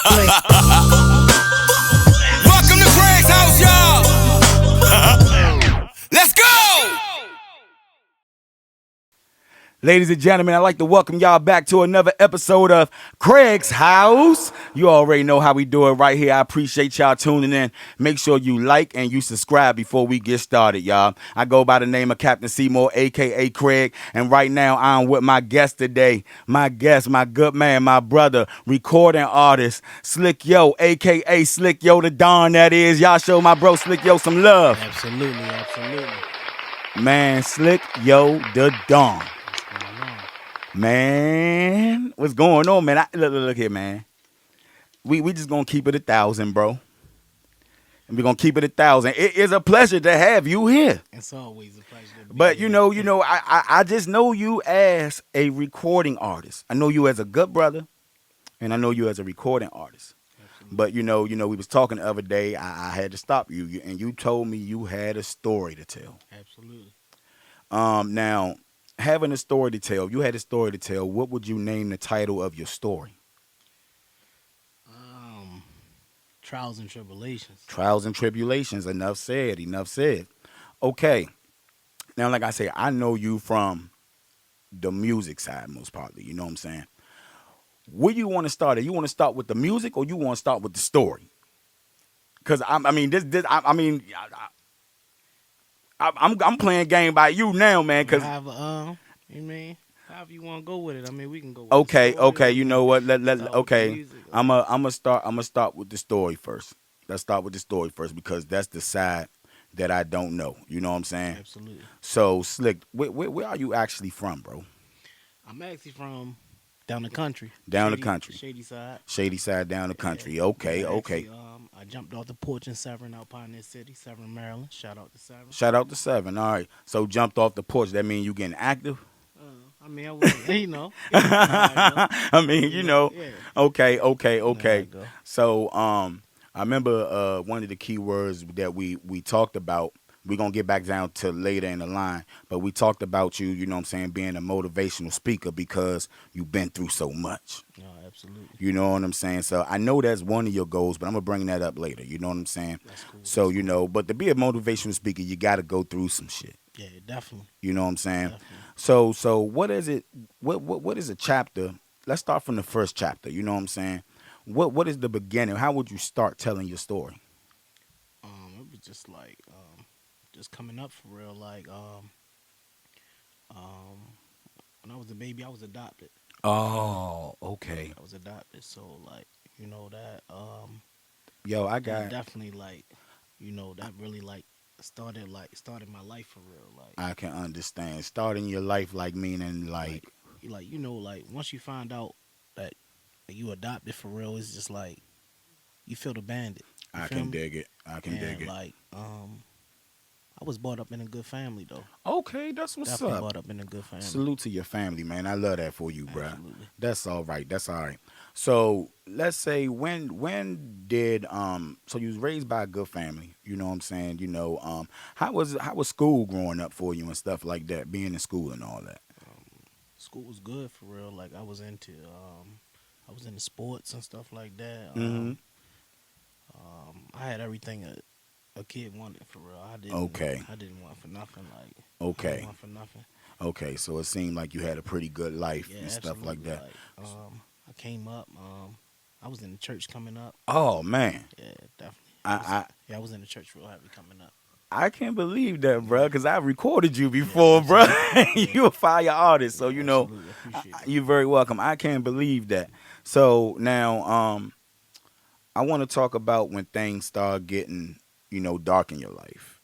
Welcome to Craig's house, y'all. Let's go. Ladies and gentlemen, I'd like to welcome y'all back to another episode of Craig's House. You already know how we do it right here. I appreciate y'all tuning in. Make sure you like and you subscribe before we get started, y'all. I go by the name of Captain Seymour, a.k.a. Craig, and right now I'm with my guest today. My guest, my good man, my brother, recording artist, Slickyo, a.k.a. Slickyo The Don, that is. Y'all show my bro Slickyo some love. Absolutely. Man, Slickyo The Don. What's going on? Man, what's going on, man? Look here, man. We just gonna keep it 1,000, bro. And we're gonna keep it 1,000. It is a pleasure to have you here. It's always a pleasure to be But here. I just know you as a recording artist. I know you as a good brother, and I know you as a recording artist. Absolutely. But we was talking the other day. I had to stop you, and you told me you had a story to tell. Absolutely. Now, having a story to tell, if you had a story to tell, what would you name the title of your story? Trials and tribulations. Trials and tribulations. Enough said. Okay. Now, like I say, I know you from the music side most partly. You know what I'm saying? Where you want to start? You want to start with the music, or you want to start with the story? Because I'm playing game by you now, man. Because However you want to go with it. I mean, we can go with okay, the story, okay. You know what? start with the Okay. music, I'm gonna start with the story first. Let's start with the story first because that's the side that I don't know. You know what I'm saying? Absolutely. So Slick, where are you actually from, bro? I'm actually from down the country. Down the country. Shady side. Shady side down the country. Yeah. Okay, Yeah, okay. actually, I jumped off the porch in Severn, out Pioneer City, Severn, Maryland. Shout out to Severn. Shout out to Seven. All right. So jumped off the porch. That mean you getting active? I was, I mean, Yeah. Okay. Know how it go. So I remember one of the key words that we talked about. We're gonna get back down to later in the line, but we talked about you, you know what I'm saying, being a motivational speaker because you've been through so much. No, absolutely. You know what I'm saying? So I know that's one of your goals, but I'm gonna bring that up later. You know what I'm saying? That's cool. So, but to be a motivational speaker, you gotta go through some shit. Yeah, definitely. You know what I'm saying? Definitely. So what is it? What is a chapter? Let's start from the first chapter. You know what I'm saying? What is the beginning? How would you start telling your story? It was just like just coming up for real. Like when I was a baby, I was adopted. Oh, okay. I was adopted, so like that Yo, I that got. definitely like that really like started my life for real. Like I can understand starting your life like meaning like. like once you find out that you adopted for real, it's just like you feel abandoned. You I feel can me? dig it. I can dig it. Like I was brought up in a good family though. Okay, that's what's Definitely up. brought up in a good family. Salute to your family, man. I love that for you, bruh. Absolutely. That's all right. That's all right. So let's say when did so you was raised by a good family, you know what I'm saying? How was school growing up for you and stuff like that, being in school and all that? School was good for real. Like I was into sports and stuff like that. Mm-hmm. I had everything a kid wanted for real. I didn't. Okay. I didn't want for nothing. Like I Okay. didn't want for nothing. Okay, so it seemed like you had a pretty good life Yeah, and stuff like absolutely. that. Like, I came up. I was in the church coming up. Oh man. Yeah, definitely. I I was in the church real heavy coming up. I can't believe that, bro, because I recorded you before, bro. You a fire artist, so Absolutely. Appreciate it. you're very welcome. I can't believe that. So now, I want to talk about when things start getting, dark in your life.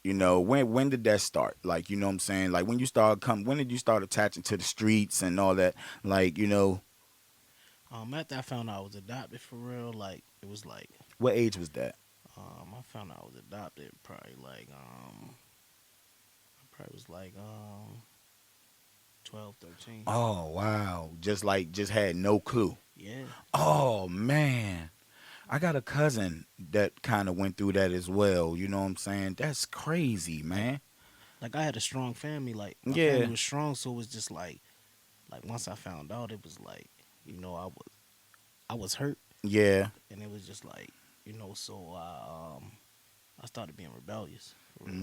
When did that start? Like, you know what I'm saying? Like when did you start attaching to the streets and all that? Like, After I found out I was adopted for real, like it was like what age was that? I found out I was adopted probably like I probably was like 12, 13. Oh wow, just had no clue. Yeah. Oh man. I got a cousin that kind of went through that as well. You know what I'm saying? That's crazy, man. Like I had a strong family. Like my Yeah. family was strong, so it was just like once I found out, it was like I was hurt. Yeah. and it was just like, so I started being rebellious for real.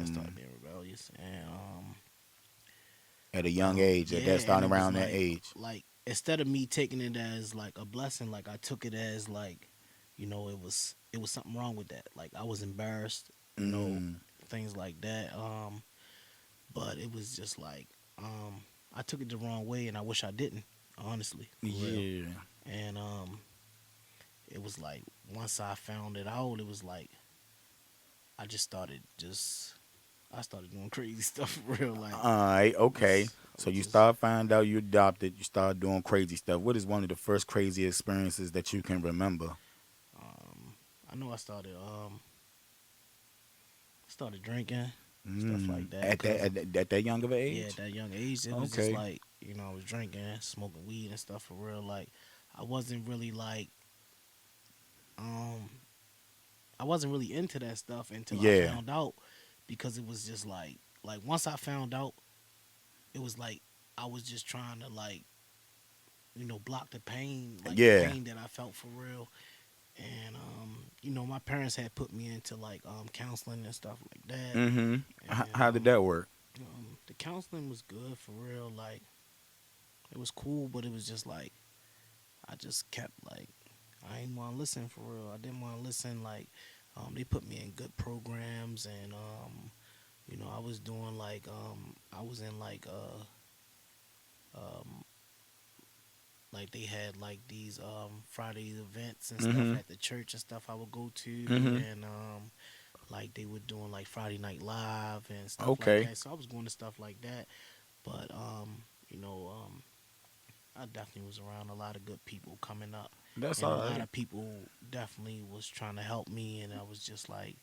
I started Mm. being rebellious, and At a young age, at yeah, that and starting it was around that age. like instead of me taking it as like a blessing, like I took it as like, it was something wrong with that. Like I was embarrassed, Mm. things like that. But it was just like, I took it the wrong way, and I wish I didn't, honestly, for real. Yeah. And it was like once I found it out, it was like I just started just I started doing crazy stuff for real. Like All right. Okay. I So was you just start finding out you adopted. You start doing crazy stuff. What is one of the first crazy experiences that you can remember? um, I know I started drinking, stuff Mm. like that. At that Cause at that young of an yeah, at age. that young age, it was just Okay. like, I was drinking, smoking weed and stuff for real. Like I wasn't really like um I wasn't really into that stuff until I Yeah. found out, because it was just like once I found out, it was like I was just trying to like, block the pain, like the Yeah. pain that I felt for real. And my parents had put me into like counseling and stuff like that. Mm-hmm. And How did that work? the counseling was good for real. Like it was cool, but it was just like I just kept like I didn't want to listen for real. I didn't want to listen. Like they put me in good programs, and I was doing like I was in um like they had like these Friday events and stuff Mm-hmm. at the church and stuff I would go to, Mm-hmm. and like they were doing like Friday Night Live and stuff like Okay. that. So I was going to stuff like that, but you know I definitely was around a lot of good people coming up, That's and a all lot right. of people definitely was trying to help me, and I was just like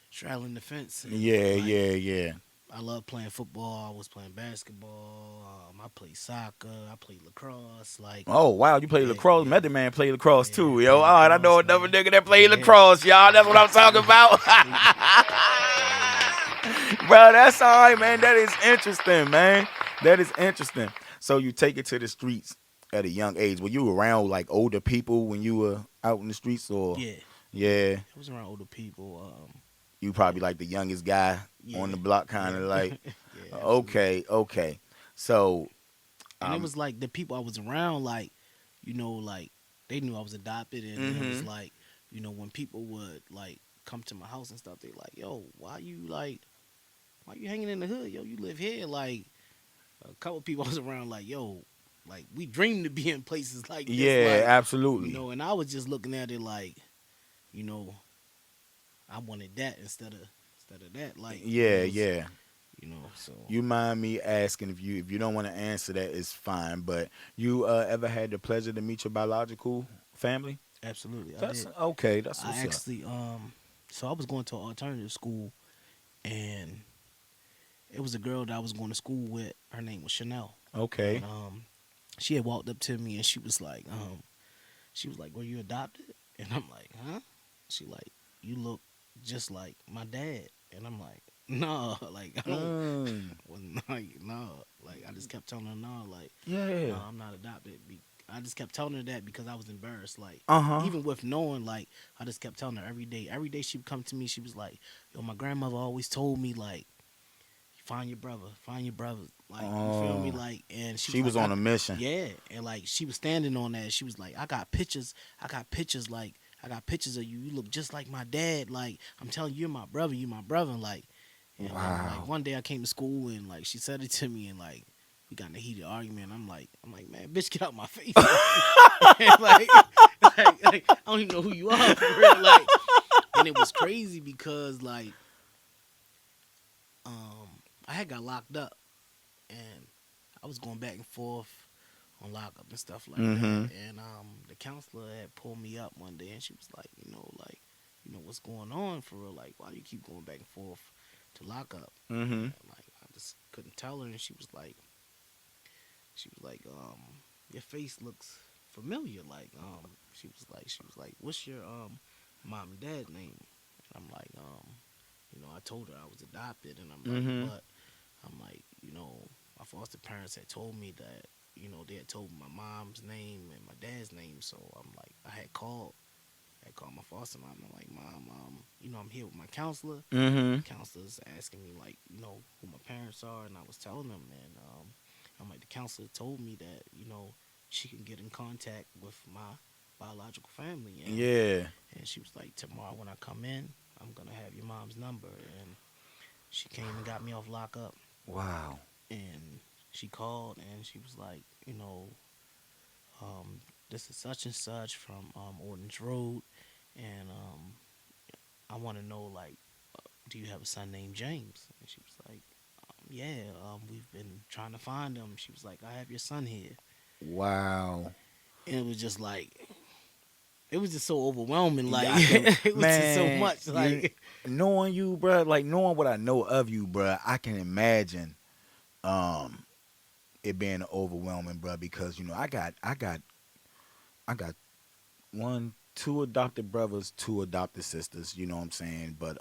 straddling the fence. And Yeah. like Yeah. Yeah. I love playing football. I was playing basketball. I played soccer. I played lacrosse. Like, Oh wow, you play yeah, lacrosse. yeah, Method Man played lacrosse yeah. too, yo. Play All right, I know lacrosse, another man. nigga that played Yeah, lacrosse, y'all. That's what yeah. I'm talking about. Yeah, like, Bro, that's all right, man. That is interesting, man. That is interesting. So you take it to the streets at a young age. Were you around like older people when you were out in the streets, or yeah, yeah. yeah, I was around older people. you Yeah, probably like the youngest guy on yeah, the block, kind yeah, of like. yeah. Absolutely. Okay, okay. So, And it um, was like the people I was around, like, like they knew I was adopted, and then it was mm-hmm. like, when people would like come to my house and stuff, they like, yo, why you hanging in the hood? Yo, you live here. Like a couple people I was around, like, yo, like we dream to be in places like this, Yeah, like, absolutely. and I was just looking at it like, you know, I wanted that instead of that, like it Yeah, was, yeah. so You mind me asking, if you don't want to answer that, it's fine. But you ever had the pleasure to meet your biological family? absolutely, I That's did. okay. That's I what's up. actually, so I was going to an alternative school, and it was a girl that I was going to school with. Her name was Chanel, and Okay. she had walked up to me, and she was like, "Were you adopted?" And I'm like, "Huh?" She like, "You look just like my dad," and I'm like, "No, like I don't." Mm, Was like, no, like I just kept telling her, no, like, no, yeah. I'm not adopted. I just kept telling her that because I was embarrassed. Like, Uh huh. even with knowing, like, I just kept telling her every day. Every day she would come to me, she was like, "Yo, my grandmother always told me like, find your brother, find your brother." Like, you feel me? Oh, Like, and she was she like, was on a mission. yeah, and like she was standing on that. She was like, I got pictures. I got pictures. Like, I got pictures of you. You look just like my dad. Like, I'm telling you, you're my brother. You my brother. Like, and then like Wow. one day I came to school, and like she said it to me, and like we got in a heated argument. I'm like, man, bitch, get out my face. And, like, I don't even know who you are for real. Like, and it was crazy because like I had got locked up, and I was going back and forth on lockup and stuff like that. Mm-hmm. And the counselor had pulled me up one day, and she was like, like, what's going on for real? Like, why do you keep going back and forth to lockup? Mm-hmm. And like, I just couldn't tell her, and she was like, your face looks familiar. Like, she was like, what's your mom and dad name? And I'm like, I told her I was adopted, and I'm like, Mm-hmm. but I'm like, my foster parents had told me that they had told my mom's name and my dad's name. So I'm like, I called my foster mom. I'm like, Mom, I'm here with my counselor. Mm-hmm. Counselor's asking me like, who my parents are, and I was telling them, and I'm like, the counselor told me that she can get in contact with my biological family, Yeah. and she was like, tomorrow when I come in, I'm gonna have your mom's number, and she came and got me off lockup, Wow. and she called and she was like, this is such and such from Ordnance Road, and I want to know like, do you have a son named James? And she was like, yeah, we've been trying to find him. She was like, I have your son here, Wow. and it was just like, it was just so overwhelming. Like Yeah, I can, it was just so man. much. You Like knowing you, bruh, like knowing what I know of you, bruh, I can imagine um it being overwhelming, bruh, because I got one, two adopted brothers, two adopted sisters, you know what I'm saying? But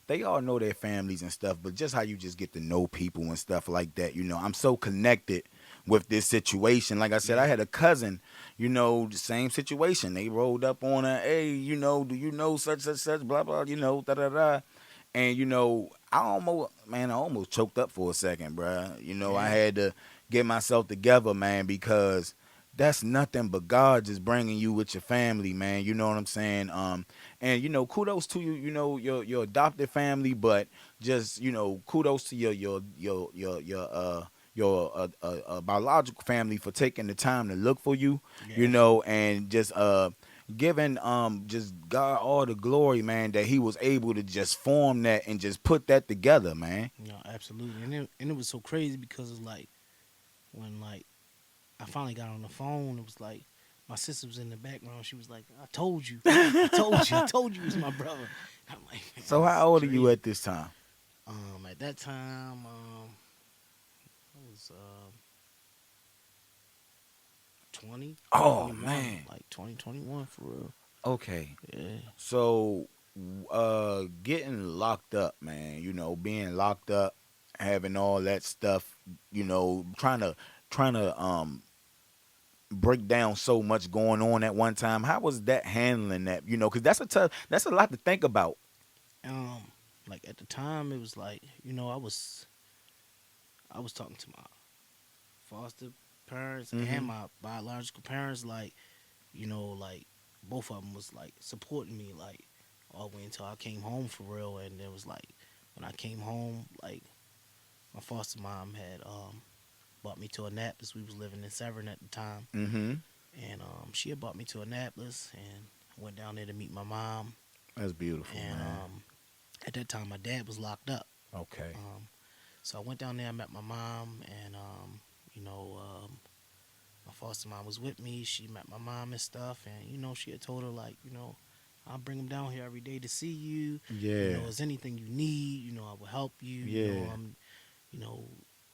they all know their families and stuff, but just how you just get to know people and stuff like that, I'm so connected with this situation. Like I said, I yeah, had a cousin, the same situation. They rolled up on her, hey, do you know such such such, blah blah, da da da. And I almost choked up for a second, bruh. I yeah, had to get myself together, man, because that's nothing but God just bringing you with your family, man. You know what I'm saying? And kudos to you, your adopted family, but just kudos to your biological family for taking the time to look for you, yeah, absolutely. and giving just God all the glory, man, that He was able to just form that and just put that together, man. Absolutely. And it was so crazy because it's like when like I finally got on the phone, it was like my sister was in the background. She was like, "I told you, I told you, it was my brother." I'm like, man, So this how is old are you crazy. at this time? At that time, I was 20, Oh 21, man. like 2021 for real. Okay. Yeah, So getting locked up, man, being locked up, having all that stuff, trying to break down so much going on at one time. How was that handling that? Cuz that's a lot to think about. um, like at the time, it was like I was talking to my foster parents and Mhm. my biological parents, like like both of them was like supporting me, like all the way until I came home for real. And it was like when I came home, like my foster mom had brought me to Annapolis. We was living in Severn at the time, Mhm. and she had brought me to Annapolis, and I went down there to meet my mom. That's beautiful, And man. at that time, my dad was locked up. Okay. Um, so I went down there, I met my mom, and you know, um, my foster mom was with me. She met my mom and stuff, and she had told her like, I'll bring him down here every day to see you. Yeah. Is anything you need, I will help you. Yeah. You know,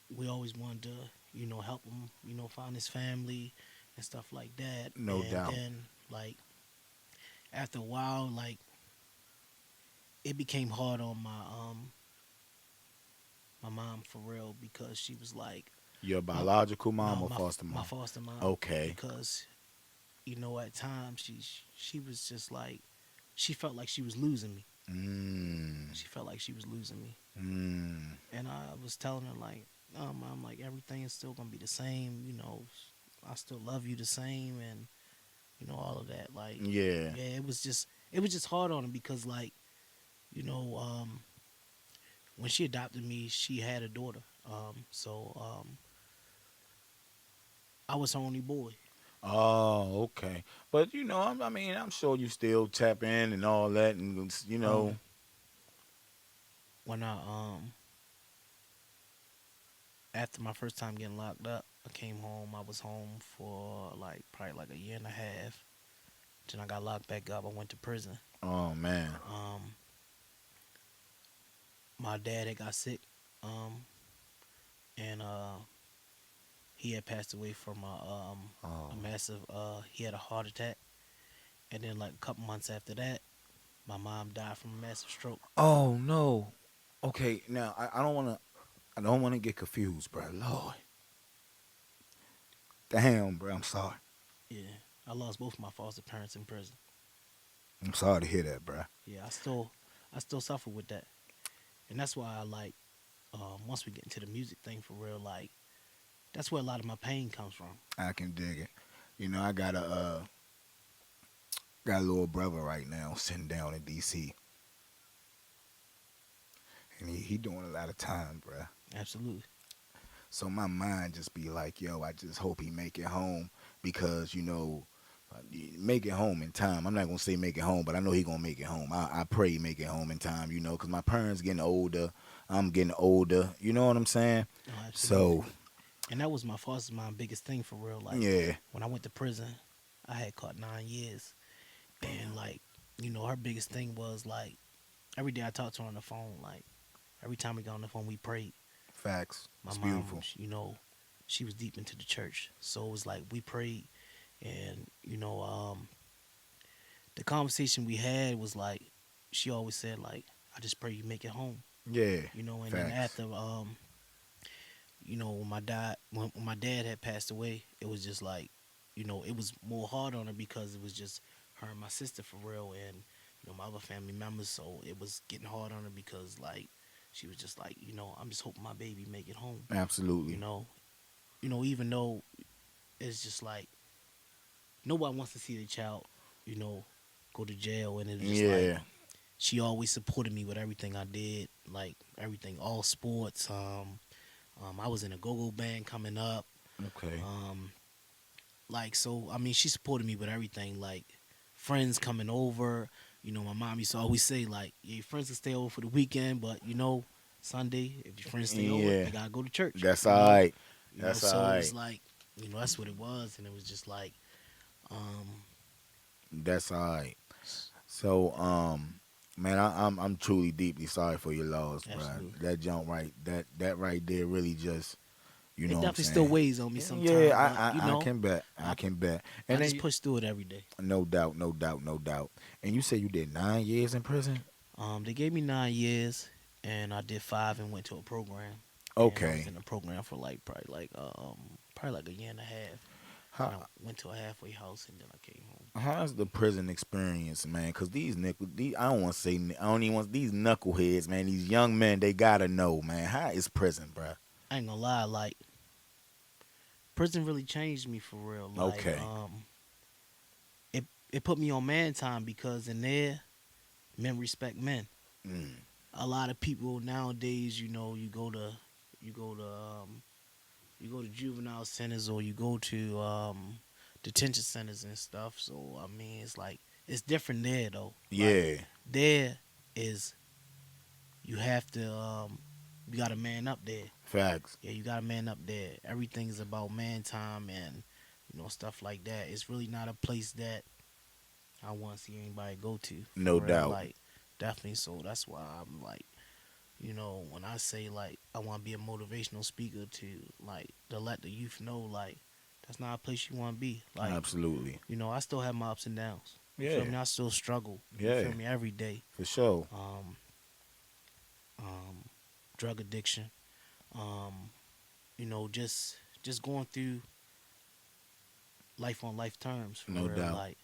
we always wanted to, help him, find his family and stuff like that. No And doubt. then like after a while, like it became hard on my mom for real because she was like, Your my biological mom no or my foster my mom? foster mom, Okay. because at times she was just like she felt like she was losing me. Mm. She felt like she was losing me, Mm. and I was telling her like, no, mom, like everything is still gonna be the same. I still love you the same, and all of that. Like, Yeah. yeah, it was just hard on her because like you know when she adopted me, she had a daughter. So I was her only boy. Oh, okay. But I'm sure you still tap in and all that, and Um, when I after my first time getting locked up, I came home. I was home for like probably like a year and a half. Then I got locked back up. I went to prison. Oh man. Um, my dad had got sick, um, and he had passed away from a Oh. massive. He had a heart attack, and then like a couple months after that, my mom died from a massive stroke. Oh no. Okay. Now I don't want to get confused, bro. Lord. Damn, bro. I'm sorry. Yeah, I lost both my foster parents in prison. I'm sorry to hear that, bro. Yeah, I still suffer with that, and that's why I like. Once we get into the music thing for real, like that's where a lot of my pain comes from. I can dig it. I got a little brother right now sitting down in D.C. and he doing a lot of time, bro. Absolutely. So my mind just be like, yo, I just hope he make it home because make it home in time. I'm not gonna say make it home, but I know he gonna make it home. I pray he make it home in time, because my parents getting older. I'm getting older. You know what I'm saying? Oh, absolutely. So And that was my foster mom biggest thing for real. Like yeah, when I went to prison, I had caught 9 years, and like her biggest thing was like every day I talked to her on the phone. Like every time we got on the phone, we prayed. facts. My It's mom, beautiful. she was deep into the church, so it was like we prayed, and the conversation we had was like she always said like I just pray you make it home. Yeah, And then facts. after when my dad had passed away, it was just like, it was more hard on her because it was just her and my sister for real, and my other family members. So it was getting hard on her because like she was just like, I'm just hoping my baby make it home. You Absolutely. know, even though it's just like nobody wants to see their child, you know, go to jail, and it was just like Yeah. she always supported me with everything I did, like everything, all sports. I was in a go-go band coming up. Okay. Um, like so, I mean, she supported me with everything. Like friends coming over. My mom used to always say like, yeah, your friends can stay over for the weekend, but Sunday, if your friends stay over, Yeah. they gotta go to church. That's all right. That's all So it was right. like, that's what it was, and it was just like, um, That's all right. So, man, I'm truly deeply sorry for your loss, bro. absolutely. That jump right, that right there really just, you It know what I'm definitely still saying? weighs on me Yeah, sometimes, but I can bet. I I can bet. I And then, just push through it every day. no doubt, no doubt, no doubt. And you said you did 9 years in prison? They gave me 9 years, and I did 5 and went to a program, and I was Okay. in the program for like probably like a year and a half. Then I How went to a halfway house, and then I came home. how's the prison experience, man? Cause these I don't want to say, I don't even want these knuckleheads, man. These young men, they gotta know, man. How is prison, bro? I ain't gonna lie, like prison really changed me for real. Like Okay. it put me on man time because in there, men respect men. Mm. A lot of people nowadays, you go to you go to juvenile centers or you go to detention centers and stuff. So I mean, it's like it's different there though. Like Yeah. there is you have to you got to man up there. Facts. Yeah, you got to man up there. Everything is about man time and stuff like that. It's really not a place that I want to see anybody go to No for real. doubt. Like definitely. So that's why I'm like, when I say like I want to be a motivational speaker to let the youth know like that's not a place you want to be. Like Absolutely. I still have my ups and downs. You Yeah. feel me? I still struggle. You Yeah. feel me? Every day. For sure. Um, um, drug addiction. Um, just going through life on life terms for No real. doubt. Like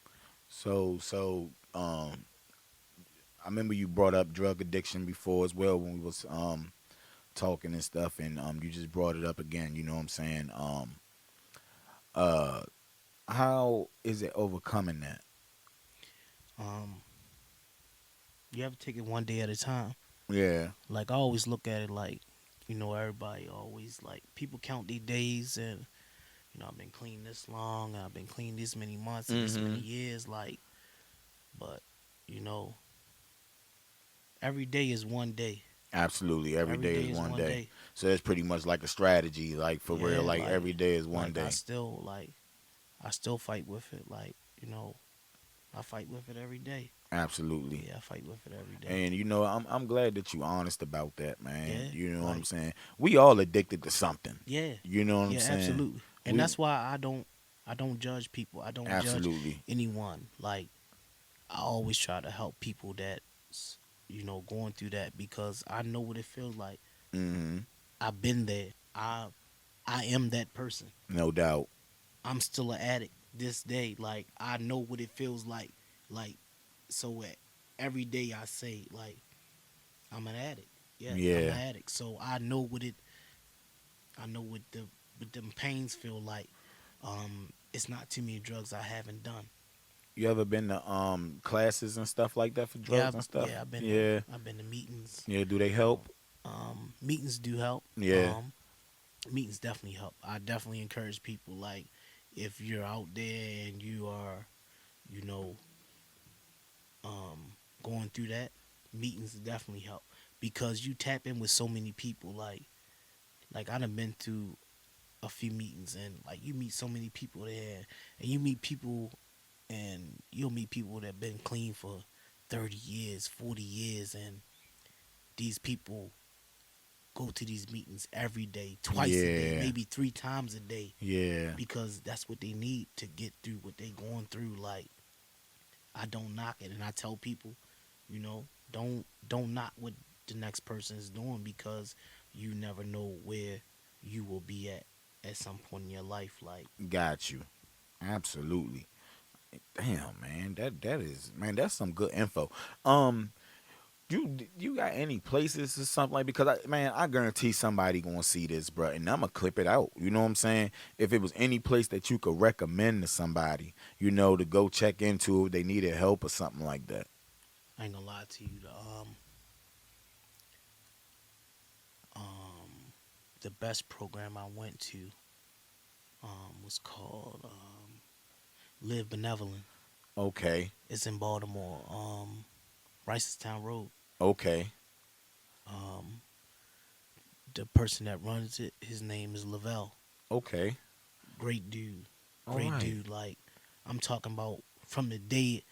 So I remember you brought up drug addiction before as well when we was talking and stuff, and you just brought it up again. You know what I'm saying? Uh, how is it overcoming that? um, you have to take it one day at a time. Yeah. Like I always look at it like, everybody always like people count their days and I've been clean this long, I've been clean this many months and this many Mm-hmm. years, like, but you know, every day is one day. Absolutely. Every Every day day is is one one day. day. So it's pretty much like a strategy, like for real. Yeah, Like every day is one like day. I still fight with it. Like, I fight with it every day. Absolutely. Yeah, I fight with it every day. And I'm glad that you honest about that, man. Yeah, You know what I'm like saying? We all addicted to something. yeah, You know what I'm yeah, saying? absolutely. And We that's why I don't judge people. I don't judge absolutely. anyone. Like I always try to help people that's going through that because I know what it feels like. Mm-hmm. I've been there. I am that person. No doubt. I'm still an addict this day. Like I know what it feels like. Like so every day I say like I'm an addict. Yeah, I'm an Yeah. addict. So I know what it. I know what them pains feel like. It's not too many drugs I haven't done. You ever been to classes and stuff like that for Yeah, drugs and stuff? yeah. Yeah. I've been to meetings. Yeah. Do they help? Meetings do help. Yeah. Meetings definitely help. I definitely encourage people like if you're out there and you are, you know, going through that, meetings definitely help because you tap in with so many people. Like I done been to a few meetings and like you meet so many people there, and you meet people, and you'll meet people that been clean for 30 years, 40 years, and these people go to these meetings every day, twice a day, Yeah. maybe 3 times a day Yeah. because that's what they need to get through what they going through. Like I don't knock it, and I tell people, don't knock what the next person is doing because you never know where you will be at some point in your life. Like Got you. Absolutely. Damn, man. That is, man. That's some good info. You got any places or something like, because I guarantee somebody gonna see this, bro, and I'm gonna clip it out. You know what I'm saying? If it was any place that you could recommend to somebody, to go check into if they needed help or something like that. I ain't gonna lie to you, the best program I went to was called Live Benevolent. Okay. It's in Baltimore, Ricestown Road. Okay. Um, the person that runs it, his name is Lavelle. Okay. Great dude, All great right. dude. Like I'm talking about from the day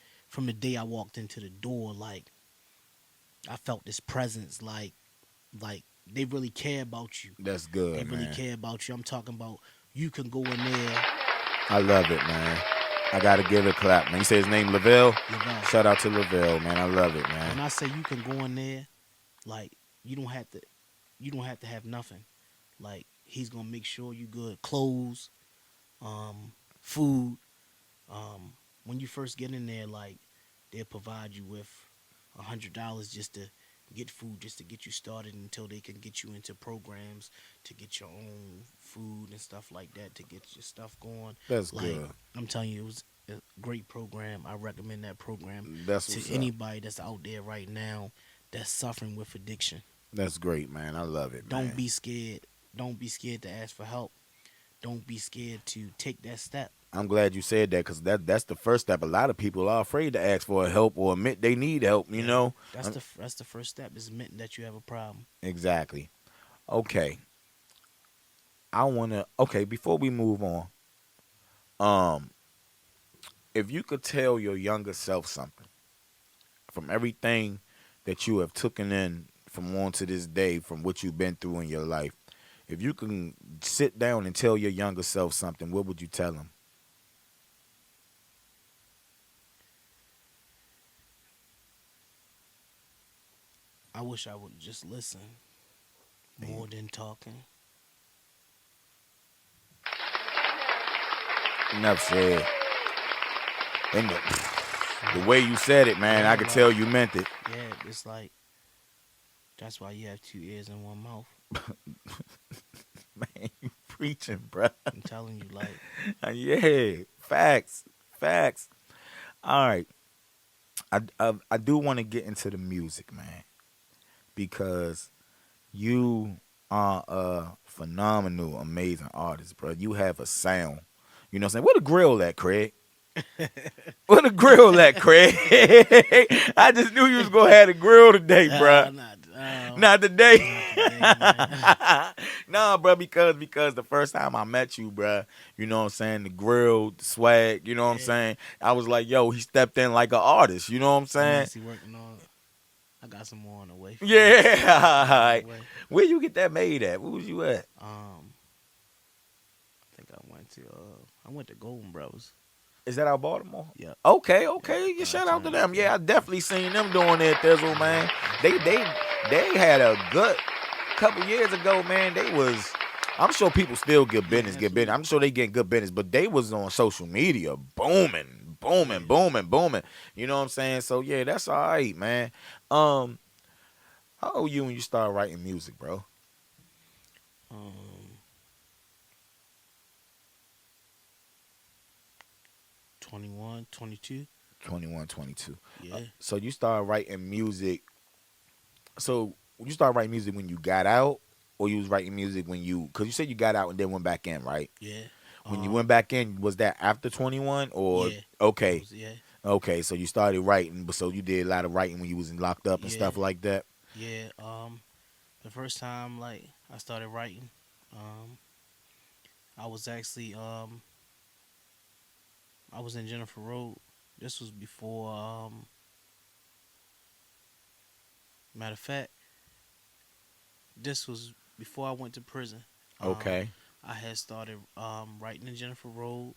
I walked into the door, like I felt this presence, like they really care about you. That's They good, really man. care about you. I'm talking about you can go in there, I love it, man. I gotta give it a clap, man. You say his name Lavelle? Lavelle. Shout out to Lavelle, man. I love it, When man. I say you can go in there, like you don't have to have nothing. Like he's gonna make sure you good. Clothes, food. When you first get in there, like they'll provide you with $100 just to get food, just to get you started until they can get you into programs to get your own food and stuff like that to get your stuff going. That's Like good. I'm telling you, it was a great program. I recommend that program That's to what's up. anybody that's out there right now that's suffering with addiction. That's great, man. I love it, man. Don't be scared. Don't be scared to ask for help. Don't be scared to take that step. I'm glad you said that, because that's the first step. A lot of people are afraid to ask for help or admit they need help. That's the first step is admitting that you have a problem. Exactly. Okay. Okay, before we move on, um, if you could tell your younger self something from everything that you have taken in from on to this day, from what you've been through in your life, if you can sit down and tell your younger self something, what would you tell him? I wish I would just listen more than talking. Enough said. And the way you said it, man, Yeah, I could like- tell you meant it. Yeah, it's like that's why you have 2 ears and one mouth. Man, you preaching, bruh. I'm telling you, like Yeah, facts, facts. All right, I do want to get into the music, man, because you are a phenomenal, amazing artist, bro. You have a sound. You know what I'm saying? Where the grill at, Craig? Where the grill at, Craig? I just knew you was gonna have the grill today, bro. Not today. man. Nah, bro, because the first time I met you, bro, you know what I'm saying, the grill, the swag, you know what I'm Yeah. saying, I was like, yo, he stepped in like an artist, you know what I'm I'm saying? actually working on it. I got some more on the way. Yeah. On the way. Where you get that made at? Where was you at? I think I went to Golden Brothers. Is that out Baltimore? Yeah. Okay. Yeah. You shout out to them. Yeah, I definitely seen them doing their thizzle, man. They had a good couple years ago, man. They was I'm sure people still get Yeah, business, absolutely. I'm sure they get good business, but they was on social media booming, Yeah. booming, booming, booming. You know what I'm saying? So yeah, that's all right, man. Um, how old you when you start writing music, bro? Um, 21, 22. 21, 22. Yeah. So you started writing music. So you started writing music when you got out, or you was writing music when you? Because you said you got out and then went back in, right? Yeah. When you went back in, was that after 21 or Yeah. That okay? was yeah. Okay, so you started writing, but so you did a lot of writing when you was locked up and Yeah. stuff like that. Yeah. The first time like I started writing, um, I was actually I was in Jennifer Road. This was before matter of fact, this was before I went to prison. Um, Okay, I had started writing in Jennifer Road.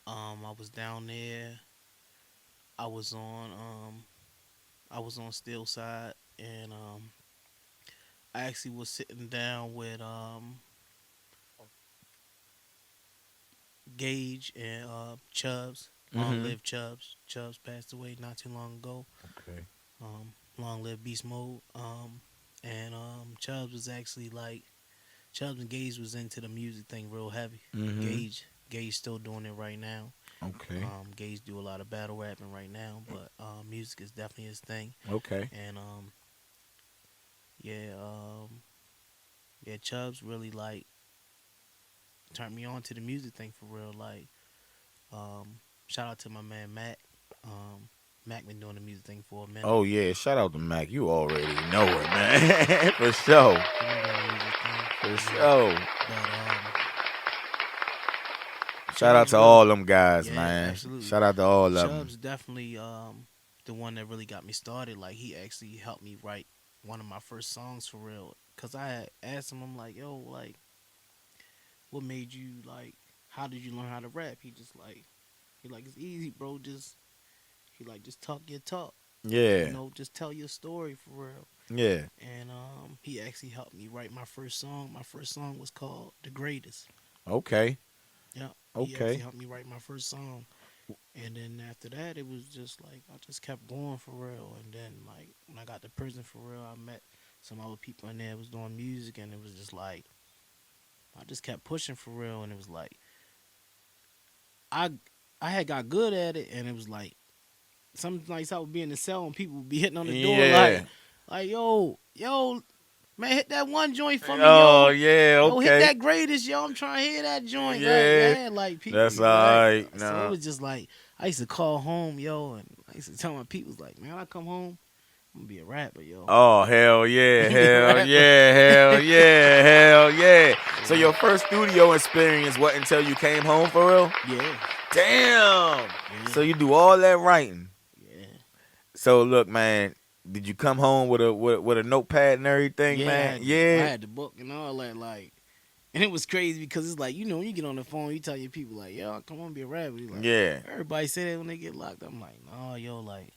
I was down there. I was on I was on Steel Side, and I actually was sitting down with Gage and Chubbs. Long mm-hmm. live Chubbs. Chubbs passed away not too long ago. Okay, Long live Beast Mode. And Chubbs was actually like Chubbs and Gage was into the music thing real heavy. mm-hmm. Gage still doing it right now. Okay, Gage do a lot of battle rapping right now, but music is definitely his thing. okay, And yeah, yeah, Chubbs really like turned me on to the music thing for real. Like, shout out to my man Mac. Mac been doing the music thing for a minute. oh yeah, shout out to Mac. You already know it, man. For sure, He been doing the music thing for for a minute. sure. But Shout out Chubbs to really, all them guys, yeah, man. absolutely. Shout out to all of them. Chubbs definitely the one that really got me started. Like he actually helped me write one of my first songs for real. Cause I had asked him, I'm like, yo, like, what made you like? How did you learn how to rap? He like, it's easy, bro. Just talk your talk. You Yeah, know, just tell your story for real. yeah. And he actually helped me write my first song. My first song was called "The Greatest." Okay, Yeah, he actually okay. helped me write my first song. And then after that, it was just like I just kept going for real. And then like when I got to prison for real, I met some other people in there that was doing music, and it was just like I just kept pushing for real. And it was like I I had got good at it, and it was like some nights I would be in the cell and people would be hitting on the door Yeah. like yo man, hit that one joint for me, Oh yo. yeah. Yo, hit Okay. that greatest, yo. I'm trying to hear that joint. Like, Yeah. yeah, like people, That's all right? right. So it No. was just like I used to call home, yo, and I used to tell my people like, man, I come home, I'm gonna be a rapper, yo. Oh hell yeah, I'm gonna be a hell rapper. yeah, hell yeah, hell yeah. So Yeah. your first studio experience wasn't until you came home for real? Yeah, Damn. yeah, So you do all that writing. yeah. So look, man, did you come home with a notepad and everything, Yeah, man? I Yeah. had the book and all that, like, and it was crazy because it's like, you know, when you get on the phone, you tell your people like, yo, come on, be a rapper. He's like, Yeah. everybody say that when they get locked up. I'm like, nah, yo, like,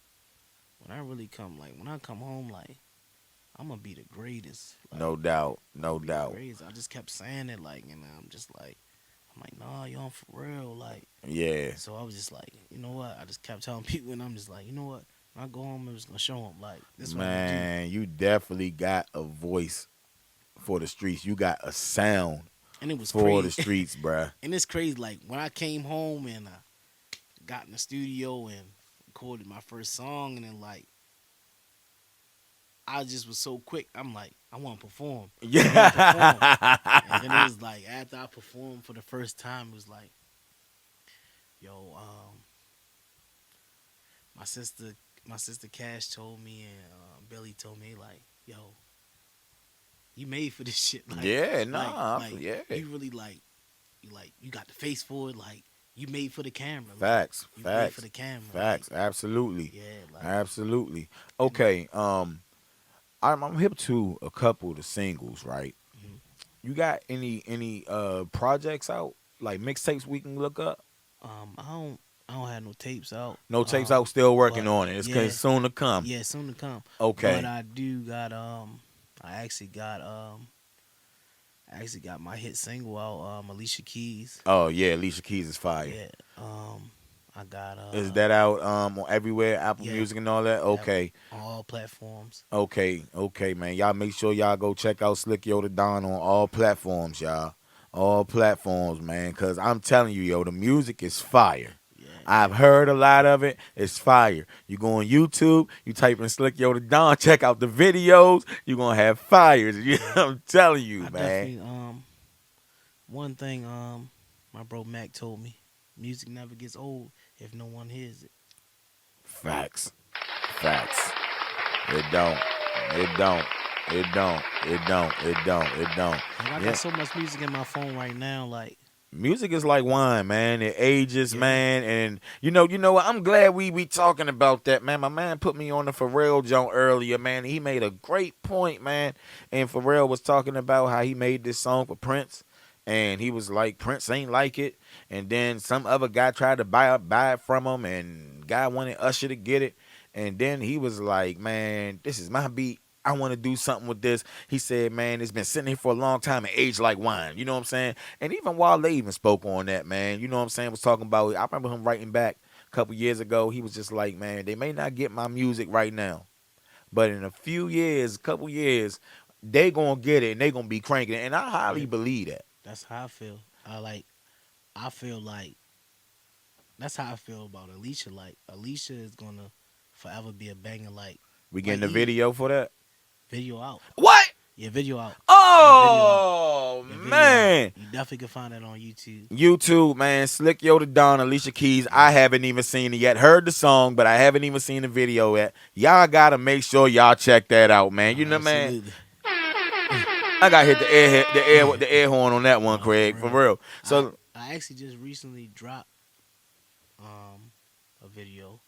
when I really come, like, when I come home, like, I'm gonna be the greatest. Like, No doubt. I'm No gonna be the doubt. greatest. I just kept saying it, like, and I'm just like, I'm like, nah, yo, I'm for real, like. Yeah. So I was just like, you know what? I just kept telling people, and I'm just like, you know what? When I go home, I'm just gonna show them, like, this is what I'm gonna do. Man, you definitely got a voice for the streets. You got a sound And it was for the crazy. streets, bruh. And it's crazy. Like when I came home and got in the studio and recorded my first song, and then like I just was so quick. I'm like, I want to perform. I want to perform. And then it Yeah. was like after I performed for the first time, it was like, yo, my sister, my sister Cash told me, and Billy told me like, yo, you made for this shit. Like, Yeah, nah, like yeah. you really you got the face for it. Like you made for the camera. Like, Facts, you made for facts, the camera. facts. Absolutely, Like, yeah, like absolutely. Okay, I'm hip to a couple of the singles, right? mhm. You got any projects out like mixtapes we can look up? I don't have no tapes out. No tapes out. Still working But on it. It's yeah, soon to come. yeah, soon to come. But Okay. I do got I actually got I actually got my hit single out, Alicia Keys. Oh yeah, Alicia Keys is fire. Yeah. I got Is that out on everywhere, Apple yeah, Music and all that? yeah, Okay. on all platforms. Okay, man. Y'all make sure y'all go check out Slickyo The Don on all platforms, y'all. All platforms, man. Cause I'm telling you, yo, the music is fire. Yeah, I've heard a lot of it. It's fire. You go on YouTube, you type in Slickyo The Don, check out the videos. You're gonna have fires. I'm telling you, I man. definitely one thing my bro Mac told me, music never gets old if no one hears it. Facts. Facts. It don't. It don't. It don't. It don't. It don't. It don't. Like I Yeah. got so much music in my phone right now, like Music is like wine, man. It ages, yeah, man, and you know what? I'm glad we talking about that, man. My man put me on the Pharrell joint earlier, man. He made a great point, man. And Pharrell was talking about how he made this song for Prince, and he was like, Prince ain't like it, and then some other guy tried to buy it from him, and guy wanted Usher to get it, and then he was like, man, this is my beat. I want to do something with this. He said, man, it's been sitting here for a long time and aged like wine. You know what I'm saying? And even Wale even spoke on that, man. You know what I'm saying? Was talking about, I remember him writing back a couple years ago. He was just like, man, they may not get my music right now, but in a few years, a couple years, they going to get it and they going to be cranking it. And I highly yeah, believe that. that's how I feel. I feel like that's how I feel about Alicia. Like Alicia is gonna forever be a banger. We getting like the Eve. video for that? Video out. What? Yeah, video out. Oh, Your video out. man. You definitely can find that on YouTube. YouTube, man, Slickyo The Don, Alicia Keys. I haven't even seen it yet. Heard the song, but I haven't even seen the video yet. Y'all gotta make sure y'all check that out, man. You know, man. Absolutely. I gotta hit the air horn on that one, Craig, for real. So I actually just recently dropped a video.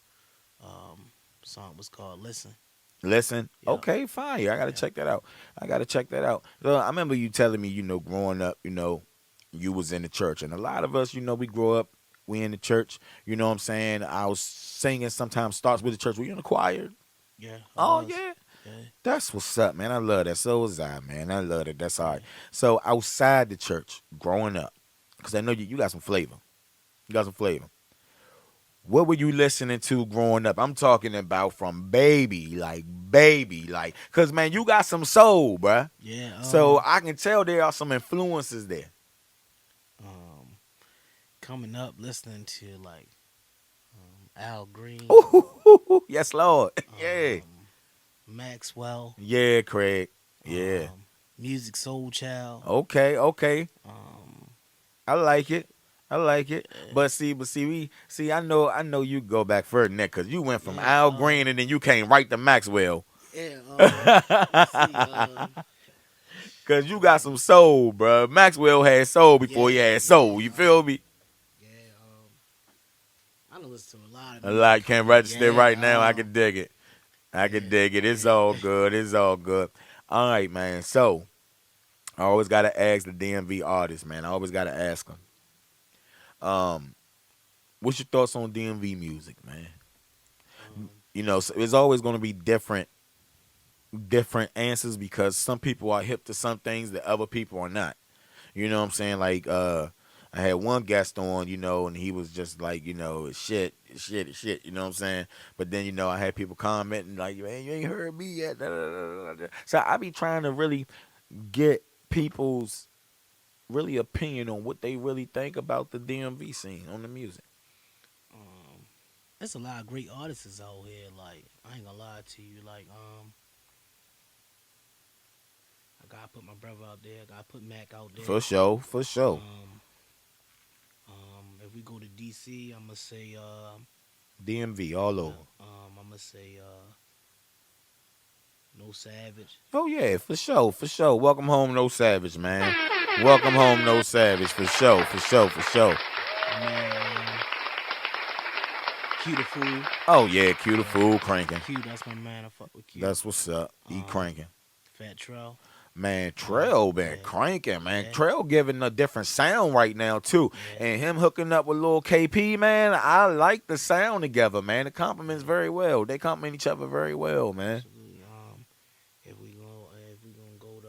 Song was called "Listen." listen, Yeah. okay, fine. I gotta check that out. I gotta check that out. I remember you telling me, growing up, you was in the church, and a lot of us, we grow up, we in the church. You know what I'm saying? I was singing. Sometimes starts with the church. Were you in the choir? Yeah. Oh was. yeah. Yeah. That's what's up, man. I love that. So was I, man. I love it. That's all right. So outside the church, growing up, because I know you got some flavor. You got some flavor. What were you listening to growing up? I'm talking about from baby, because, man, you got some soul, bruh. Yeah. So I can tell there are some influences there. Coming up, listening to Al Green, Ooh, yes, Lord. Yeah. Maxwell, Yeah, Craig. Yeah. Music Soul Child. Okay. Um, I like it. yeah, But I know you go back further than that, because you went from yeah, Al Green and then you came right to Maxwell. yeah. Let's see, Because you got some soul, bruh. Maxwell had soul before he yeah, had soul. You feel me? yeah. I don't listen to a lot of A lot can't register yeah, right now. I can dig it. I can dig it. It's all good. It's all good. All right, man. So I always got to ask the DMV artists, man. I always got to ask them. What's your thoughts on DMV music, man? So it's always going to be different answers, because some people are hip to some things that other people are not. You know what I'm saying? Like, I had one guest on, and he was just like, it's shit, you know what I'm saying? But then, I had people commenting like, man, you ain't heard me yet. Da, da, da, da, da. So I be trying to really get people's really opinion on what they really think about the DMV scene on the music. There's a lot of great artists out here. Like, I ain't gonna lie to you. Like, I gotta put my brother out there. I gotta put Mac out there. For sure. If we go to DC, I'm gonna say DMV all over. I'm gonna say No Savage. Oh yeah, for sure. Welcome home, No Savage, man. Welcome home, No Savage, for sure. Man, Q the Fool. Oh yeah, Q the Fool cranking. Q, that's my man. I fuck with Q. That's what's up. He cranking. Fat Trell. Man, Trail been cranking, man. Yeah. Trail giving a different sound right now too. Yeah. And him hooking up with Lil KP, man, I like the sound together, man. It complements very well. They compliment each other very well, man. Absolutely. If we gonna go to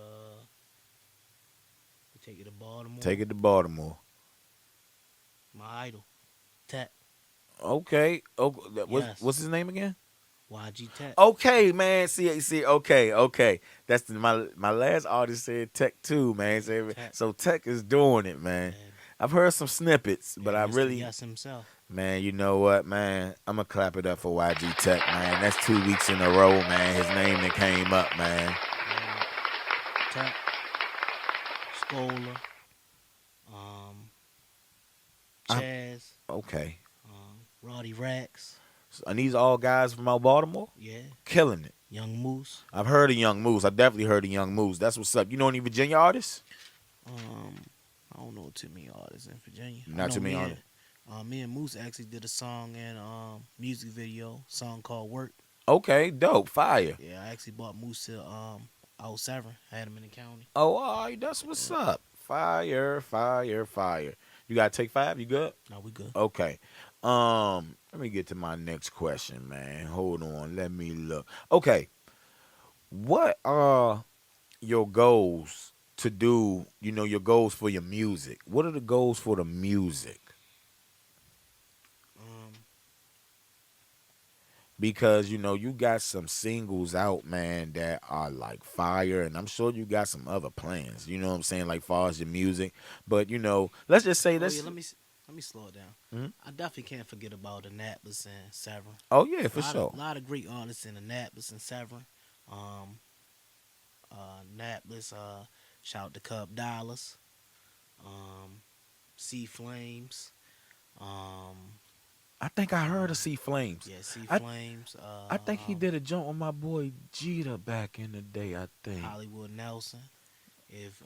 Take it to Baltimore. Take it to Baltimore. My idol, Tech. Okay. Yes. What's his name again? YG Tech. Okay, man. See. Okay. That's my last artist said Tech too, man. Tech. So Tech is doing it, man. And, I've heard some snippets, but I Mr. really, Yes himself. man. You know what, man? I'm gonna clap it up for YG Tech, man. That's 2 weeks in a row, man. His name that came up, man. Tech. Scholar. Um, Chaz. Okay. Roddy Rax. And these all guys from out Baltimore? Yeah. Killing it. Young Moose. I've heard of Young Moose. I definitely heard of Young Moose. That's what's up. You know any Virginia artists? I don't know too many artists in Virginia. Not too many artists. Me and Moose actually did a song and music video, song called Work. Okay, dope. Fire. Yeah, I actually bought Moose to out Severn. Had him in the county. Oh, all right. That's what's up. Fire. You got to take 5? You good? No, we good. Okay. Let me get to my next question, man. Hold on. Let me look. Okay. What are your goals to do, your goals for your music? What are the goals for the music? Because, you got some singles out, man, that are like fire, and I'm sure you got some other plans, you know what I'm saying, like far as your music. But, let's just say this. Yeah, let me slow it down. Mm-hmm. I definitely can't forget about Annapolis and Severn. Oh, yeah, for sure. A lot of great artists in Annapolis and Severn. Annapolis, shout out to Cub Dollars. Sea Flames. I think I heard of Sea Flames. Yeah, Sea Flames. I think he did a joint with my boy Jeter back in the day, I think. Hollywood Nelson. If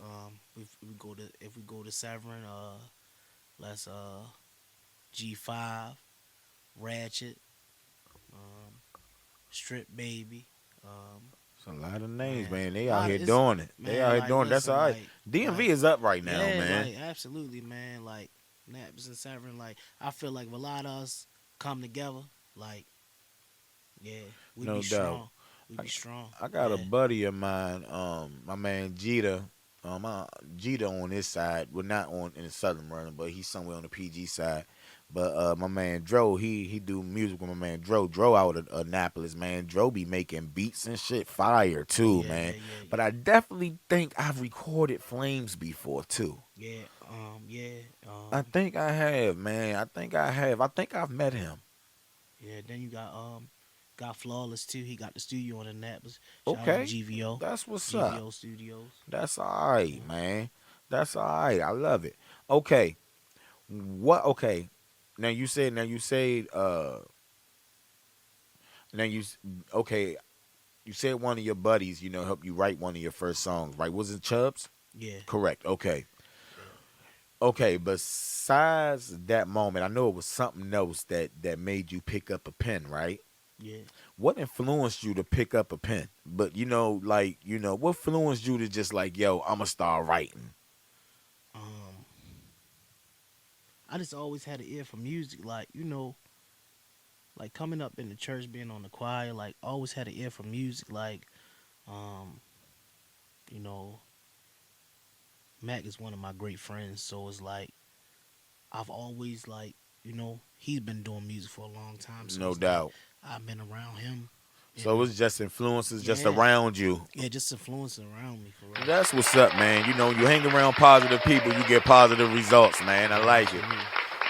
we go to Severn, let's G5, Ratchet, Strip Baby. It's a lot of names, man. They a out lot here of- doing it. man, They out here like, doing it. That's listen, all right. like- DMV like- is up right now, Yeah, man. like, absolutely, man. Like Naps and Severn, like I feel like if a lot of us come together, like yeah, we No be doubt. strong. We be strong. I got a Yeah. buddy of mine, my man Jeter. Jeter on his side, well not on in the Southern running, but he's somewhere on the PG side. But my man Dro, he do music with my man Dro. Dro out of Annapolis, man. Dro be making beats and shit fire too, Yeah, man. yeah. But I definitely think I've recorded Flames before too. Yeah, I think I have, man. I think I've met him. yeah. Then you got Flawless too. He got the studio in Annapolis. Shout out Okay. to GVO. That's what's GVO up. Studios. That's all right, man. That's all right. I love it. Okay. Okay. Now you said okay. You said one of your buddies, helped you write one of your first songs, right? Was it Chubbs? Yeah. Correct. Okay. Okay, besides that moment, I know it was something else that made you pick up a pen, right? Yeah. What influenced you to pick up a pen? But what influenced you to just like, yo, I'ma start writing? I just always had an ear for music, like like coming up in the church, being on the choir, like always had an ear for music, like Mac is one of my great friends, so it's like I've always he's been doing music for a long time, so No it's doubt. like, I've been around him. So it's just influences just Yeah. around you. Yeah, just influencing around me for real. That's what's up, man. You hang around positive people, you get positive results, man. I like it.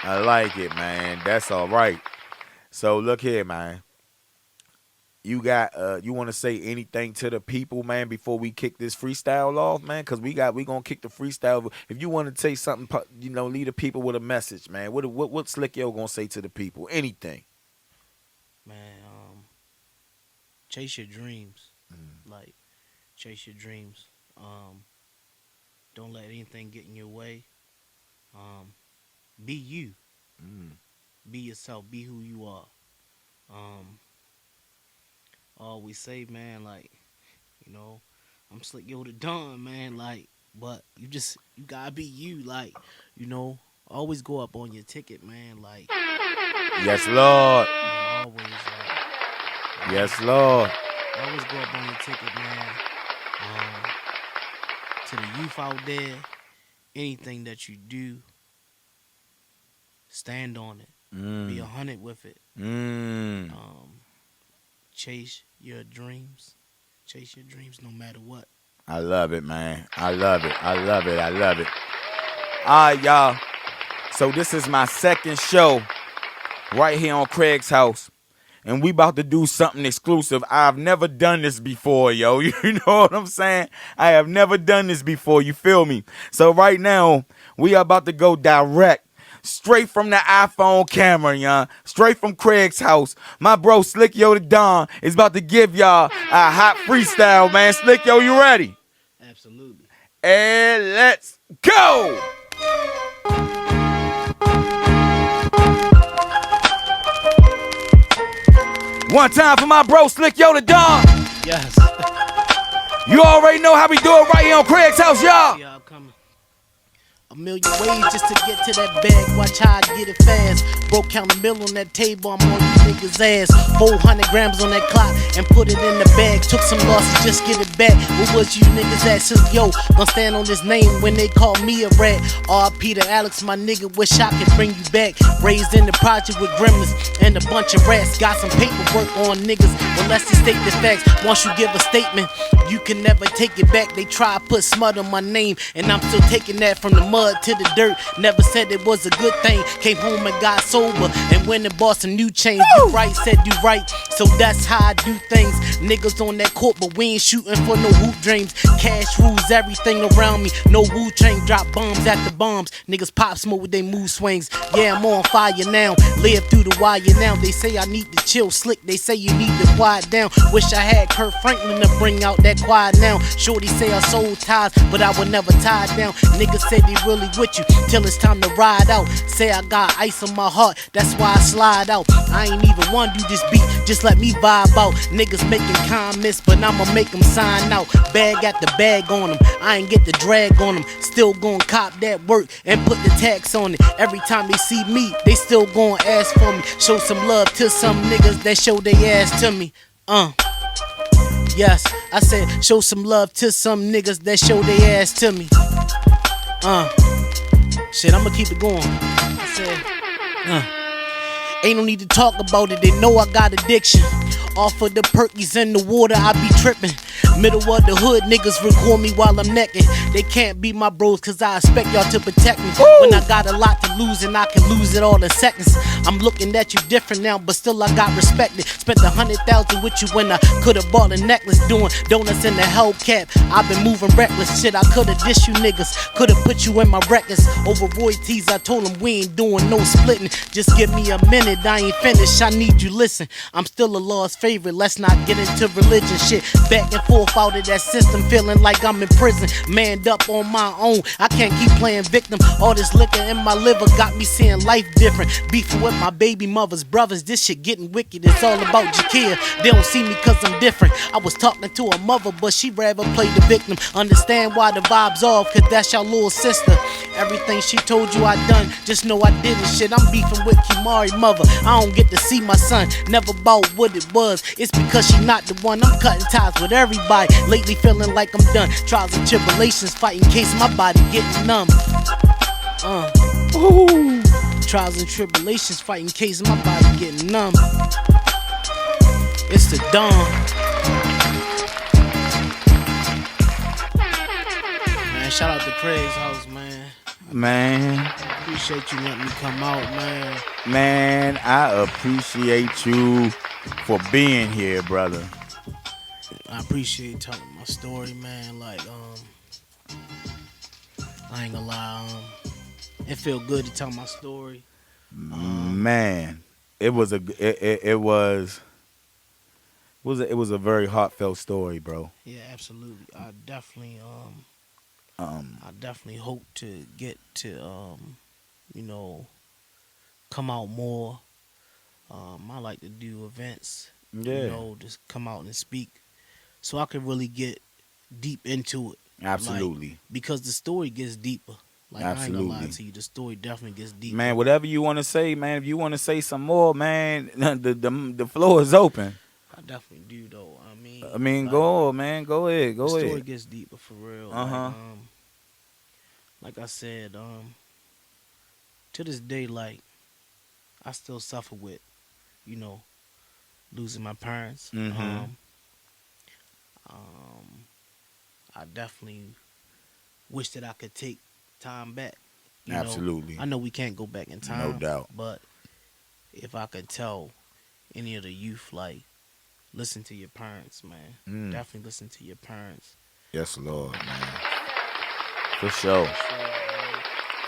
I like it, man. That's all right. So look here, man. You got you want to say anything to the people, man, before we kick this freestyle off, man? Cause we gonna kick the freestyle. If you want to say something, lead the people with a message, man. What Slickyo gonna say to the people? Anything, Man, chase your dreams. Like, chase your dreams. Don't let anything get in your way. Be you. Be yourself. Be who you are. Always say, man, like, I'm Slickyo The Don, man, like, but you gotta be you, like, always go up on your ticket, man, like. yes, Lord. Always, like. Yes, Lord. Always go up on your ticket, man. To the youth out there, anything that you do, stand on it. Be 100 with it. Chase your dreams. Chase your dreams no matter what. I love it, man. I love it. I love it. I love it. All right, y'all. So this is my second show right here on Craig's House. And we about to do something exclusive. I've never done this before, yo. You know what I'm saying? I have never done this before. You feel me? So right now, we are about to go direct. Straight from the iPhone camera, y'all. Straight from Craig's house. My bro, Slickyo The Don, is about to give y'all a hot freestyle, man. Slickyo, you ready? Absolutely. And let's go! One time for my bro, Slickyo The Don. Yes. You already know how we do it right here on Craig's house, y'all. Yeah, I'm coming. A million ways just to get to that bag. Watch how I get it fast. Broke count a mill on that table, I'm on you niggas' ass. 400 grams on that clock and put it in the bag. Took some losses, just get it back. What was you niggas at? Since yo, gonna stand on this name when they call me a rat. R.P. to Alex, my nigga, wish I could bring you back. Raised in the project with gremlins and a bunch of rats. Got some paperwork on niggas, but let's just state the facts. Once you give a statement, you can never take it back. They try to put smut on my name, and I'm still taking that from the mud to the dirt. Never said it was a good thing. Came home and got sober and went and bought some new chains. You right, said you right, so that's how I do things. Niggas on that court, but we ain't shooting for no hoop dreams. Cash rules everything around me. No Wu Train, drop bombs at the bombs. Niggas pop smoke with they mood swings. Yeah, I'm on fire now. Live through the wire now. They say I need to chill slick. They say you need to quiet down. Wish I had Kurt Franklin to bring out that quiet now. Shorty say I sold ties, but I would never tie down. Niggas say they really with you till it's time to ride out. Say I got ice on my heart, that's why I slide out. I ain't even wanna do this beat, just let me vibe out. Niggas making comments, but I'ma make them sign out. Bag at the bag on them, I ain't get the drag on them. Still gon' cop that work and put the tax on it. Every time they see me, they still gon' ask for me. Show some love to some niggas that show they ass to me. Yes, I said show some love to some niggas that show they ass to me. Shit, I'ma keep it going. I said, ain't no need to talk about it, they know I got addiction. Off of the perkies in the water, I be tripping. Middle of the hood, niggas record me while I'm necking. They can't be my bros, cause I expect y'all to protect me. When I got a lot to lose and I can lose it all in seconds. I'm looking at you different now, but still I got respected. Spent 100,000 with you when I could've bought a necklace. Doing donuts in the Hellcat, I've been moving reckless. Shit, I could've dissed you niggas, could've put you in my records. Over royalties, I told them we ain't doing no splitting. Just give me a minute, I ain't finished, I need you listen. I'm still a lost favorite, let's not get into religion shit. Back and forth out of that system, feeling like I'm in prison. Manned up on my own, I can't keep playing victim. All this liquor in my liver got me seeing life different. Beefing with my baby mother's brothers, this shit getting wicked. It's all about Jakia, they don't see me cause I'm different. I was talking to a mother, but she rather play the victim. Understand why the vibe's off, cause that's your little sister. Everything she told you I done, just know I didn't. Shit, I'm beefing with Kimari mother, I don't get to see my son. Never bought what it was, it's because she not the one. I'm cutting ties with everybody. Lately feeling like I'm done. Trials and tribulations, fighting in case my body getting numb. Trials and tribulations, fighting in case my body getting numb. It's the Don. Man, shout out to Craig's house, man. Man. Appreciate you letting me come out, man. Man, I appreciate you for being here, brother. I appreciate telling my story, man. Like, I ain't gonna lie, it feel good to tell my story. Man, it was a very heartfelt story, bro. Yeah, absolutely. I definitely hope to get to come out more. I like to do events. Yeah. Just come out and speak, so I can really get deep into it. Absolutely. Like, because the story gets deeper. Like, Absolutely. I ain't gonna lie to you, the story definitely gets deeper. Man, whatever you want to say, man. If you want to say some more, man, the floor is open. I definitely do, though. I mean, go on, man. Go ahead. The story gets deeper for real. like I said, to this day, like I still suffer with, you know, losing my parents. Mm-hmm. Um, I definitely wish that I could take time back. You know, Absolutely. I know we can't go back in No time, doubt. but if I could tell any of the youth, like, listen to your parents, man. Mm. Definitely listen to your parents. Yes, Lord, Um, man. For sure. for sure,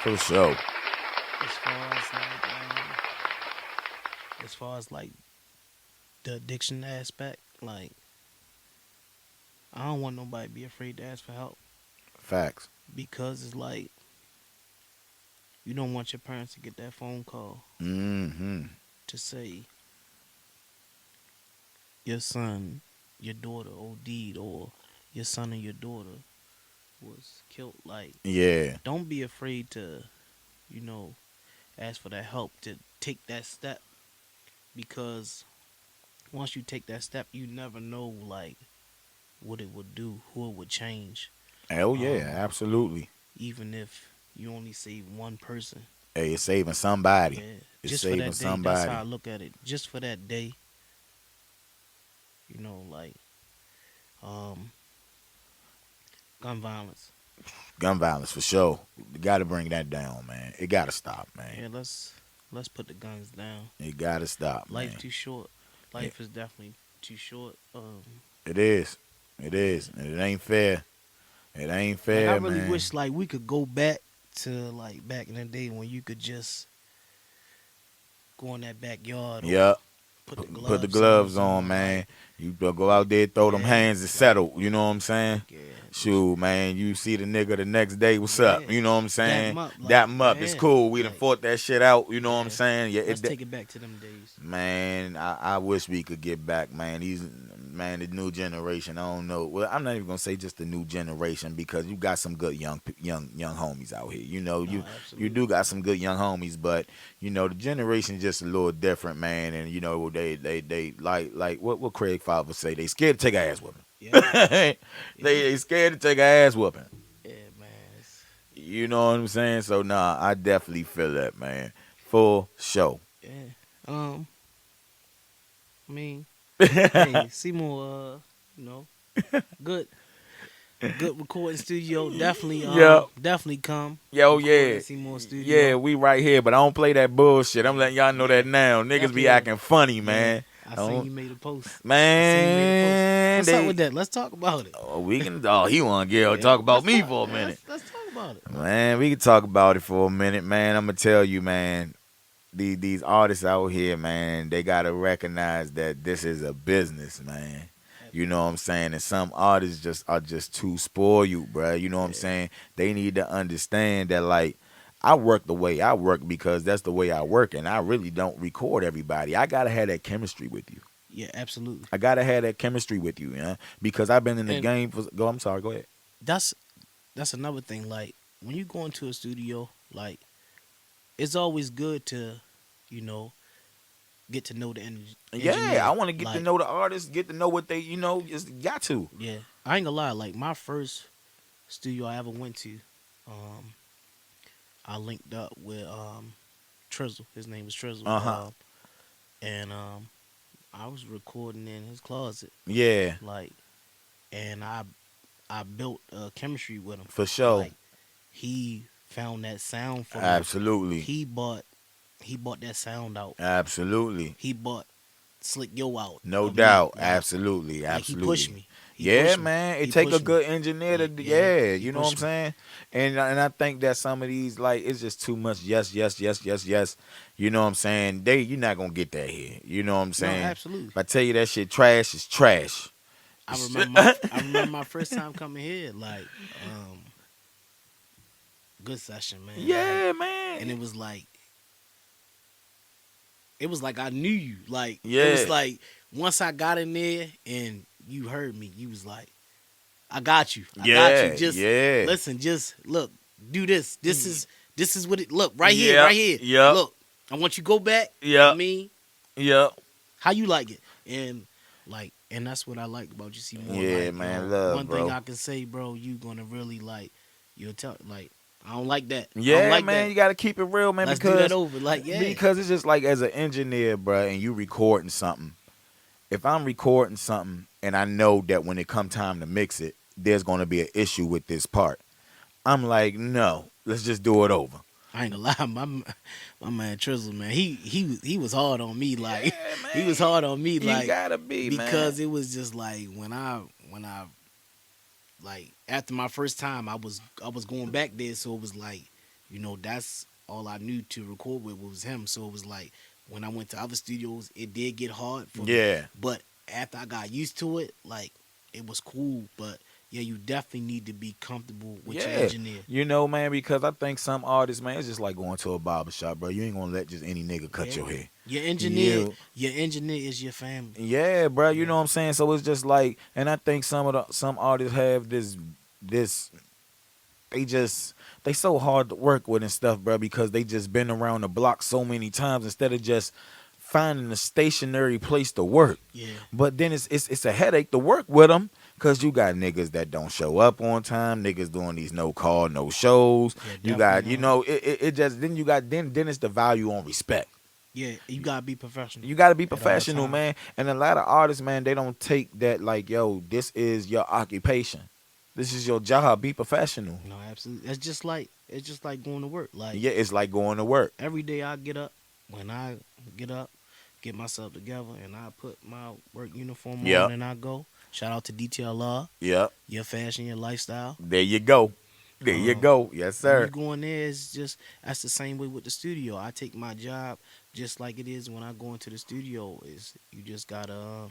For sure. as far as like, as far as like the addiction aspect, like, I don't want nobody to be afraid to ask for help Facts. because it's like you don't want your parents to get that phone call Mm-hmm. to say your son, your daughter OD'd, or your son or your daughter was killed. Like, Yeah. don't be afraid to, you know, ask for that help to take that step because once you take that step, you never know like what it would do, who it would change. Hell yeah, Um, absolutely. even if you only save one person, Hey, it's saving somebody. yeah, It's just for saving that day. That's how I somebody. look at it. Just for that day, you know, like um, gun violence. Gun violence for sure. You got to bring that down, man. It got to stop, man. Yeah, let's put the guns down. It got to stop, man. Life too short. It, Life is definitely too short. it is. It is. And it ain't fair. It ain't Like I fair, really man. wish like we could go back to like back in the day when you could just go in that backyard or Yep. put the Put the gloves gloves on, man. like, You go out there, throw them yeah, hands and settle. You know what I'm saying? yeah, Shoot, man. You see the nigga the next day, what's yeah. up? You know what I'm Dap saying? 'em up, like, Dap 'em up. It's yeah, cool. We done like, fought that shit out. You know what I'm yeah. saying? Yeah, Let's take it back to them days. Man, I wish we could get back, man. The new generation. I don't know. Well, I'm not even gonna say just the new generation because you got some good young homies out here. You know, No, you absolutely. do got some good young homies, but you know the generation just a little different, man. And you know they like what Craig Father say. They scared to take a ass whooping. Yeah, They scared to take a ass whooping. yeah, man. You know what I'm saying? So nah, I definitely feel that, man. For sure. Yeah. I mean, hey, Seymour, you know, good, good recording studio. Definitely, Yeah. definitely come. Yo, record yeah. at Seymour Studio. Yeah, we right here, but I don't play that bullshit. I'm letting y'all know Yeah. that now. Niggas be Definitely. acting funny, Yeah. man. I seen you made a post. Man, What's up with that? Let's talk about it. Oh, we can. Oh, he want to Yeah, talk about let's me talk- for a yeah, minute. Let's talk about it. Man, we can talk about it for a minute, man. I'm gonna tell you, man. These artists out here, man, they gotta recognize that this is a business, man. You know what I'm saying? And some artists are just too spoiled, bruh. You know what I'm saying? They need to understand that, like, I work the way I work because that's the way I work, and I really don't record everybody. I gotta have that chemistry with you. Yeah, absolutely. I gotta have that chemistry with you, because I've been in the And game for. Go, I'm sorry. Go ahead. that's another thing. Like when you go into a studio, like it's always good to, you know, get to know the engineer. Yeah, I want to get to Like, know the artists, get to know what they, just got to. yeah, I ain't gonna lie. Like my first studio I ever went to, I linked up with Trizzle. His name was Trizzle. Uh-huh. And I was recording in his closet. Yeah, Like, and I built a chemistry with him. for sure. Like, he found that sound for me. Absolutely. He bought that sound out. Absolutely. He bought Slickyo out. No of me. doubt. Like, Absolutely. like, Absolutely. he pushed me. He Yeah, pushed me. man. It He take a pushed me. good engineer to, Yeah, he you know what I'm pushed me. saying? And I think that some of these, like, it's just too much yes. You know what I'm saying? You're not going to get that here. You know what I'm No, saying? absolutely. If I tell you that shit trash, it's trash. I remember my first time coming here. Like, good session, man. Yeah, Like, man. and it was like I knew you. Like, Yeah. it was like once I got in there and you heard me, you was like, I got you. I got you. Just listen, just look, do this. This is what it look right here, right here. Yep. Look, I want you to go back. Yep. I mean, Yep. how you like it? And that's what I like about you, see more. Yeah, like, man, love, one bro. thing I can say, bro, you gonna really like, you'll tell like I don't like that. I don't Yeah, like man, that. you got to keep it real, man. Let's because do that over. Like, yeah. because it's just like as an engineer, bro, and you recording something. If I'm recording something and I know that when it come time to mix it, there's going to be an issue with this part, I'm like, no, let's just do it over. I ain't gonna lie, my man Trizzle, man, he was hard on me, like Yeah, man. he was hard on me, You like gotta be, because man. it was just like when I like after my first time, I was going back there, so it was like, that's all I knew to record with was him. So it was like when I went to other studios, it did get hard for me. Yeah. But after I got used to it, like it was cool. But yeah, you definitely need to be comfortable with your engineer. Man, because I think some artists, man, it's just like going to a barber shop, bro. You ain't gonna let just any nigga cut your hair. Your engineer is your family. Yeah, bro. You Yeah. know what I'm saying? So it's just like, and I think some artists have this they so hard to work with and stuff, bro, because they just been around the block so many times instead of just finding a stationary place to work. Yeah. But then it's a headache to work with them because you got niggas that don't show up on time, niggas doing these no call, no shows. Yeah, You got, definitely. it just then you got then it's the value on respect. Yeah, you gotta be professional. You got to be At all professional, times. man. And a lot of artists, man, they don't take that like, yo, this is your occupation. This is your job. Be professional. No, absolutely. It's just like going to work. Like Yeah, it's like going to work. every day I get up, when I get up, get myself together, and I put my work uniform Yep. on and I go. Shout out to DTLR, Yep. your fashion, your lifestyle. There you go. There you go. Yes, When sir. you go in there, it's just that's the same way with the studio. I take my job just like it is when I go into the studio. Is you just gotta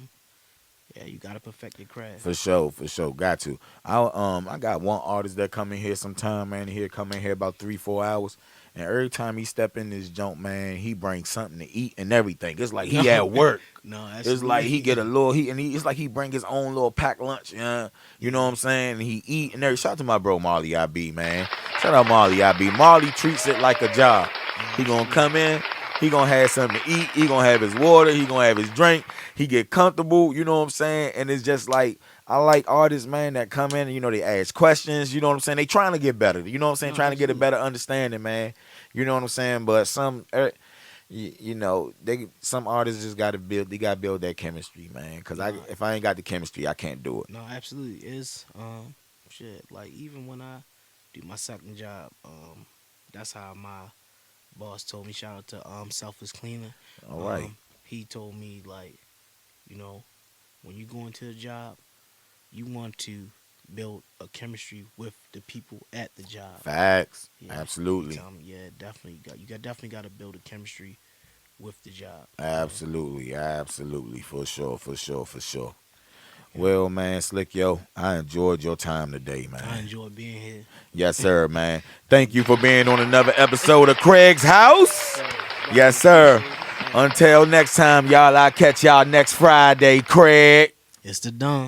you gotta perfect your craft. For sure, for sure. Got to. I got one artist that come in here sometime, man. He'll come in here about 3-4 hours. And every time he step in this junk, man, he brings something to eat and everything. It's like he at work. No, that's It's like he get a little it's like he bring his own little packed lunch, you know what I'm saying? And he eat and everything. Shout out to my bro Marley IB, man. Shout out Marley IB. Marley treats it like a job. He gonna come in, he gonna have something to eat, he gonna have his water, he gonna have his drink, he get comfortable, you know what I'm saying? And it's just like I like artists, man, that come in and, they ask questions, you know what I'm saying? They trying to get better, you know what I'm saying? No, Trying to get a absolutely. better understanding, man. You know what I'm saying? But some some artists just gotta build that chemistry, man. Cause if I ain't got the chemistry, I can't do it. No, absolutely. It's shit. Like even when I do my second job, that's how my boss told me. Shout out to Selfless Cleaner. All right. He told me like, when you go into a job, you want to build a chemistry with the people at the job. Facts. Yeah, Absolutely. he told me, yeah, definitely definitely got to build a chemistry with the job. Absolutely. Absolutely. For sure. For sure. For sure. Well, man, Slick, I enjoyed your time today, man. I enjoy being here. Yes, sir, man. Thank you for being on another episode of Craig's House. Yes, sir. Until next time, y'all, I'll catch y'all next Friday, Craig. It's the Don.